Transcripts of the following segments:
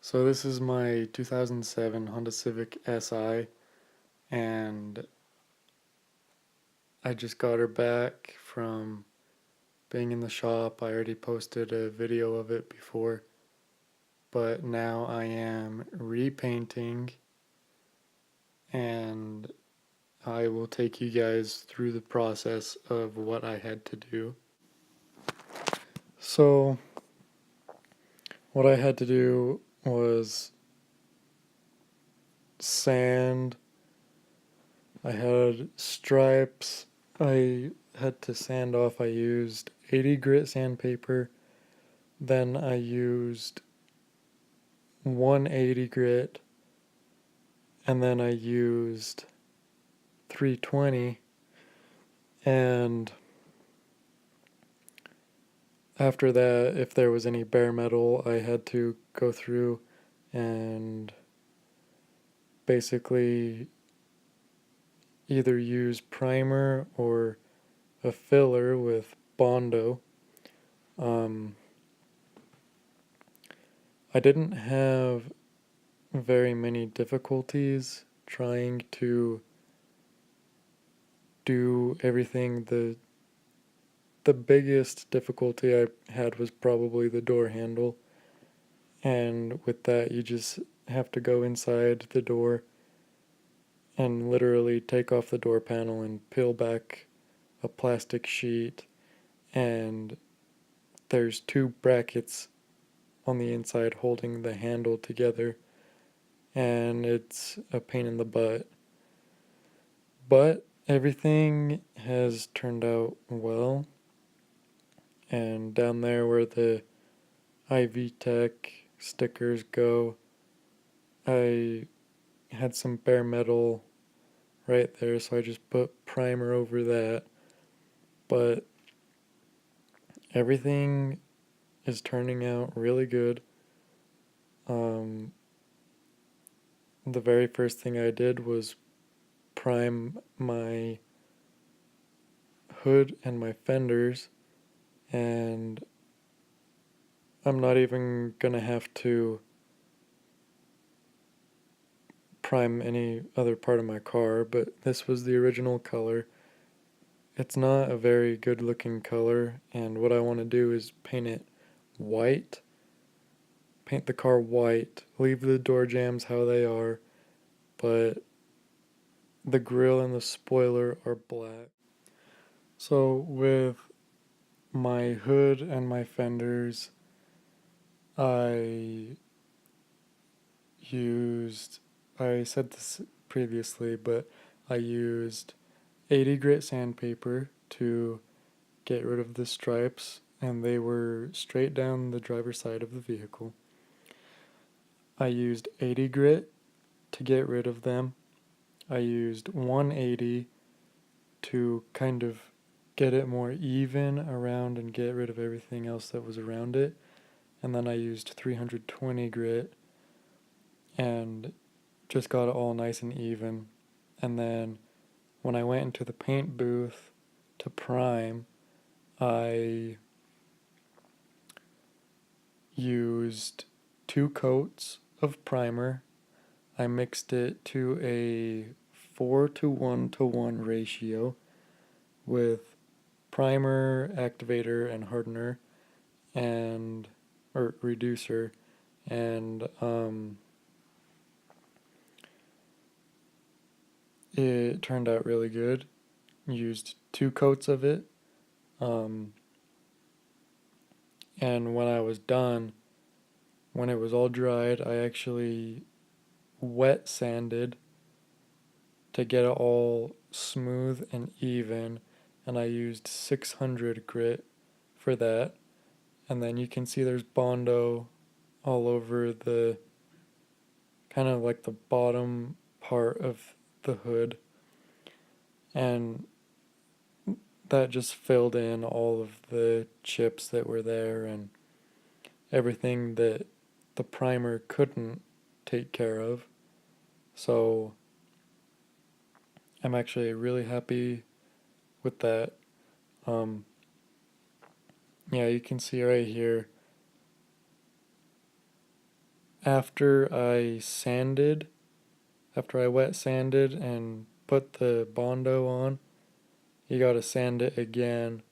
So this is my 2007 Honda Civic Si, and I just got her back from being in the shop. I already posted a video of it before, but now I am repainting, and I will take you guys through the process of what I had to do. So what I had to do was sand. I had stripes. I had to sand off. I used 80 grit sandpaper. Then I used 180 grit. And then I used 320. And after that, if there was any bare metal, I had to go through and basically either use primer or a filler with Bondo. Um, I didn't have very many difficulties trying to do everything. The biggest difficulty I had was probably the door handle, and with that you just have to go inside the door and literally take off the door panel and peel back a plastic sheet, and there's two brackets on the inside holding the handle together, and it's a pain in the butt. But everything has turned out well, and down there where the IV Tech stickers go, I had some bare metal right there, so I just put primer over that. But everything is turning out really good. Um, the very first thing I did was prime my hood and my fenders, and I'm not even gonna have to prime any other part of my car, but this was the original color. It's not a very good looking color, and what I want to do is paint it white. Paint the car white, leave the door jambs how they are, but the grille and the spoiler are black. So with my hood and my fenders, I used, I said this previously, but I used 80 grit sandpaper to get rid of the stripes, and they were straight down the driver's side of the vehicle. I used 80 grit to get rid of them. I used 180 to kind of get it more even around and get rid of everything else that was around it. And then I used 320 grit and just got it all nice and even. And then when I went into the paint booth to prime, I used 2 coats of primer. I mixed it to a 4:1 ratio with primer, activator, and hardener, and or reducer, and it turned out really good. Used 2 coats of it, um, and when I was done, when it was all dried, I actually wet sanded to get it all smooth and even, and I used 600 grit for that. And then you can see there's Bondo all over the kind of like the bottom part of the hood, and that just filled in all of the chips that were there and everything that the primer couldn't take care of. So I'm actually really happy with that. Um, yeah, you can see right here after after I wet sanded and put the Bondo on, you gotta sand it again,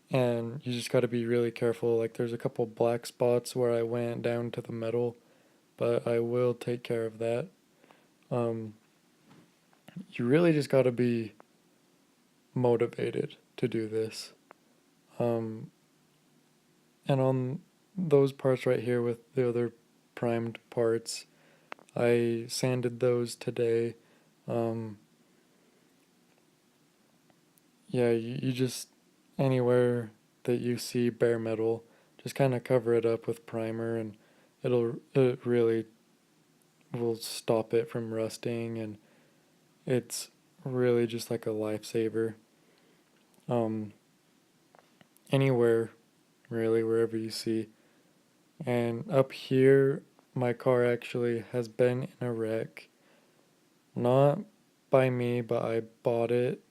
and you just gotta be really careful. Like, there's a couple black spots where I went down to the metal, but I will take care of that. Um, you really just gotta be motivated to do this. Um, and on those parts right here with the other primed parts, I sanded those today. Um, yeah, you just, anywhere that you see bare metal, just kind of cover it up with primer, and it really will stop it from rusting, and it's really just like a lifesaver. Um, Anywhere, really, wherever you see. And up here, my car actually has been in a wreck. Not by me, but I bought it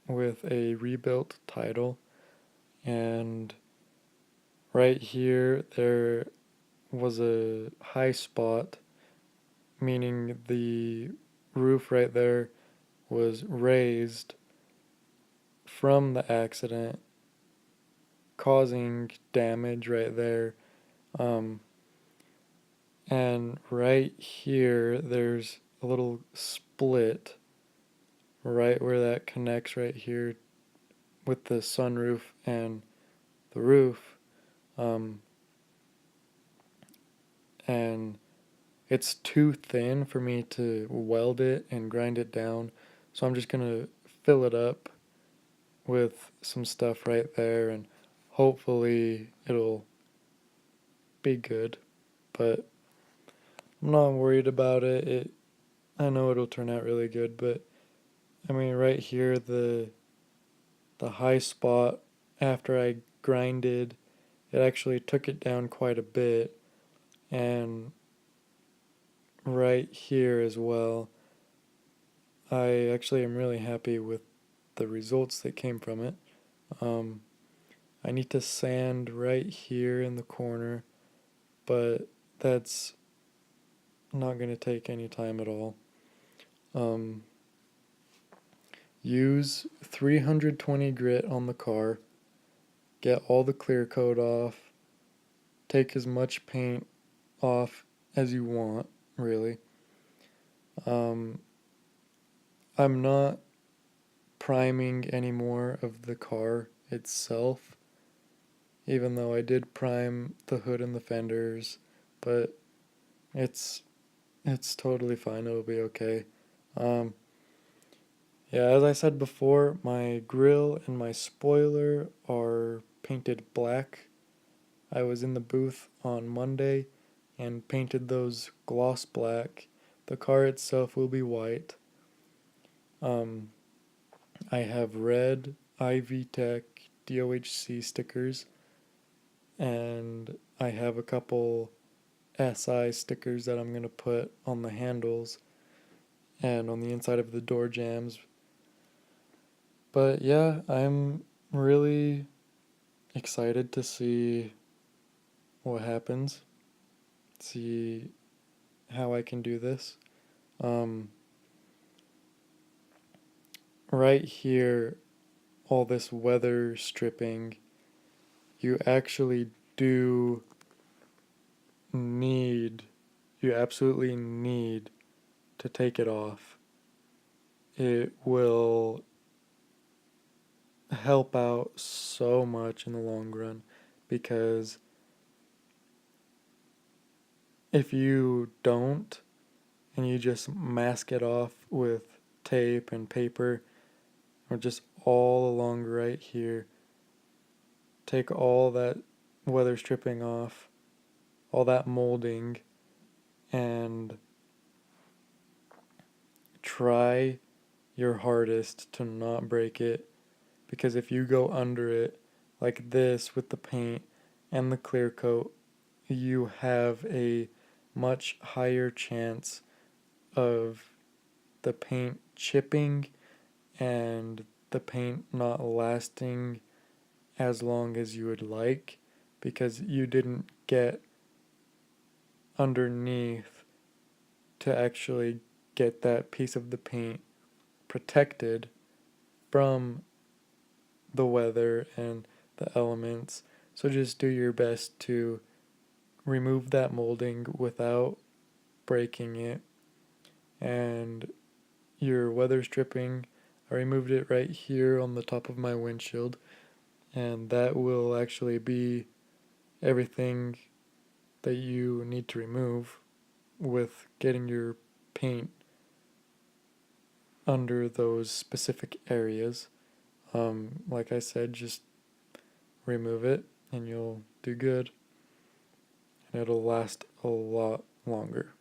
with a rebuilt title. And right here, there was a high spot, meaning the roof right there was raised from the accident, causing damage right there. Um, and right here, there's a little split right where that connects right here with the sunroof and the roof. Um, and it's too thin for me to weld it and grind it down. So I'm just gonna fill it up with some stuff right there, and hopefully it'll be good. But I'm not worried about it. I know it'll turn out really good, but I mean right here the high spot after I grinded, it actually took it down quite a bit, and right here as well. I actually am really happy with the results that came from it. Um, I need to sand right here in the corner, but that's not going to take any time at all. Um, Use 320 grit on the car, get all the clear coat off, take as much paint off as you want, really. Um, I'm not priming any more of the car itself, even though I did prime the hood and the fenders, but it's it's totally fine. It'll be okay. Um, yeah, as I said before, my grill and my spoiler are painted black. I was in the booth on Monday and painted those gloss black. The car itself will be white. Um, I have red IV Tech DOHC stickers, and I have a couple SI stickers that I'm going to put on the handles and on the inside of the door jambs. But yeah, I'm really excited to see what happens, see how I can do this. Um, right here, all this weather stripping, you actually do need, you absolutely need to take it off. It will help out so much in the long run, because if you don't and you just mask it off with tape and paper, or just all along right here, take all that weather stripping off, all that molding, and try your hardest to not break it, because if you go under it like this with the paint and the clear coat, you have a much higher chance of the paint chipping and the paint not lasting as long as you would like, because you didn't get underneath to actually get that piece of the paint protected from the weather and the elements. So just do your best to remove that molding without breaking it. And your weather stripping, I removed it right here on the top of my windshield, and that will actually be everything that you need to remove with getting your paint under those specific areas. Like I said, just remove it and you'll do good, and it'll last a lot longer.